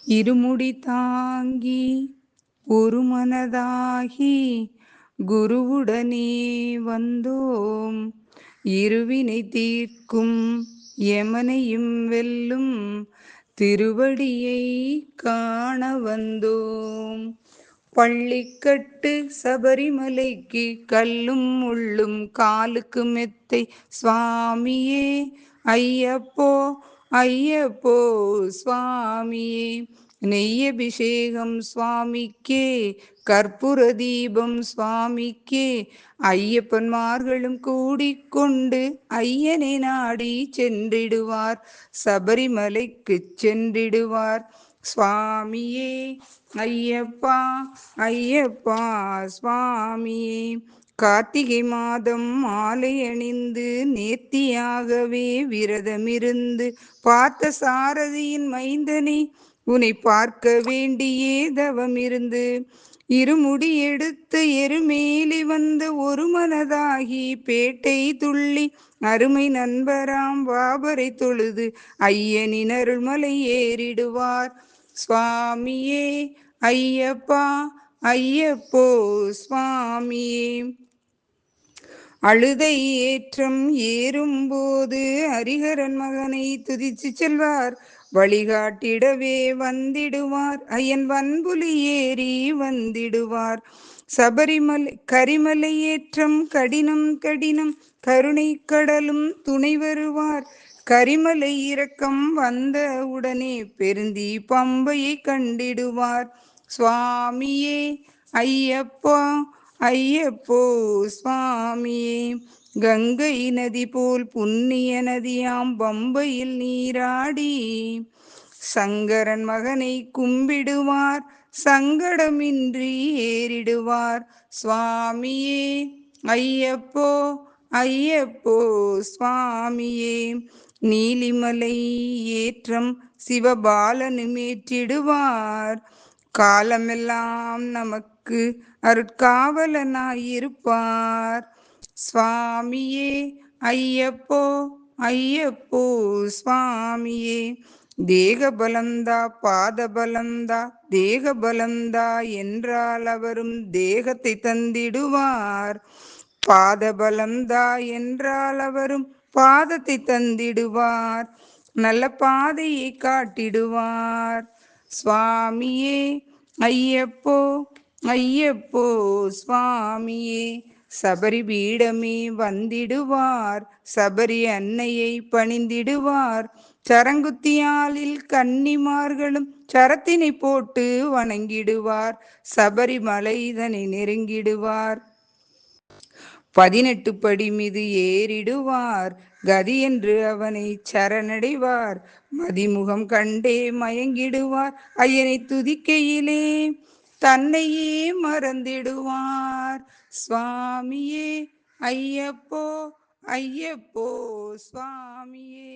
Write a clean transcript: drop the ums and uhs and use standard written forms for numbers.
இருமுடி தாங்கி ஒரு மனதாகி குருவுடனே வந்தோம். இருவினை தீர்க்கும் யமனையும் வெல்லும் திருவடியை காண வந்தோம். பள்ளிக்கட்டு சபரிமலைக்கு கல்லும் முள்ளும் காலுக்கு மெத்தை சுவாமியே ஐயப்போ ஐயப்போ சுவாமியே. நெய்யபிஷேகம் சுவாமிக்கே, கற்பூர தீபம் சுவாமிக்கே. ஐயப்பன்மார்களும் கூடிக்கொண்டு ஐயனை நாடி சென்றிடுவார், சபரிமலைக்கு சென்றிடுவார். சுவாமியே ஐயப்பா ஐயப்பா சுவாமியே. கார்த்திகை மாதம் மாலை அணிந்து நேர்த்தியாகவே விரதமிருந்து பார்த்த சாரதியின் மைந்தனை உன்னை பார்க்க வேண்டியே தவமிருந்து இருமுடி எடுத்து எருமேலி வந்த ஒரு மனதாகி பேட்டை துள்ளி அருமை நண்பராம் பாபரை தொழுது ஐயனின் அருள்மலை ஏறிடுவார். சுவாமியே ஐயப்பா ஐயப்போ சுவாமியே. அழுதை ஏற்றம் ஏறும்போது ஹரிஹரன் மகனை துதிச்சு செல்வார், வழிகாட்டிடவே வந்திடுவார், ஐயன் வன்புலி ஏறி வந்திடுவார். சபரிமலை கரிமலை ஏற்றம் கடினம் கடினம், கருணை கடலும் துணை வருவார். கரிமலை இறக்கம் வந்த உடனே பெருந்தி பம்பையை கண்டிடுவார். சுவாமியே ஐயப்பா ஐயப்போ சுவாமியே. கங்கை நதி போல் புண்ணிய நதியாம் பம்பையில் நீராடி சங்கரன் மகனை கும்பிடுவார், சங்கடமின்றி ஏறிடுவார். சுவாமியே ஐயப்போ ஐயப்போ சுவாமியே. நீலிமலை ஏற்றம் சிவபாலனும் ஏற்றிடுவார், காலமெல்லாம் நமக்கு அருட்காவலனாயிருப்பார். சுவாமியே ஐயப்போ ஐயப்போ சுவாமியே. தேகபலந்தா பாதபலந்தா தேகபலந்தா என்றால் அவரும் தேகத்தை தந்திடுவார், பாதபலந்தா என்றால் அவரும் பாதத்தை தந்திடுவார், நல்ல பாதையை காட்டிடுவார். சுவாமியே ஐயப்போ ஐயப்போ சுவாமியே. சபரி பீடமே வந்திடுவார், சபரி அன்னையை பணிந்திடுவார். சரங்குத்தியாலில் கன்னிமார்களும் சரத்தினை போட்டு வணங்கிடுவார், சபரிமலைதனை நெருங்கிடுவார். 18 படி மீது ஏறிடுவார், கதி என்று அவனை சரணடைவார். மதிமுகம் கண்டே மயங்கிடுவார், ஐயனை துதிக்கையிலே தன்னையே மறந்திடுவார். சுவாமியே ஐயப்போ ஐயப்போ சுவாமியே.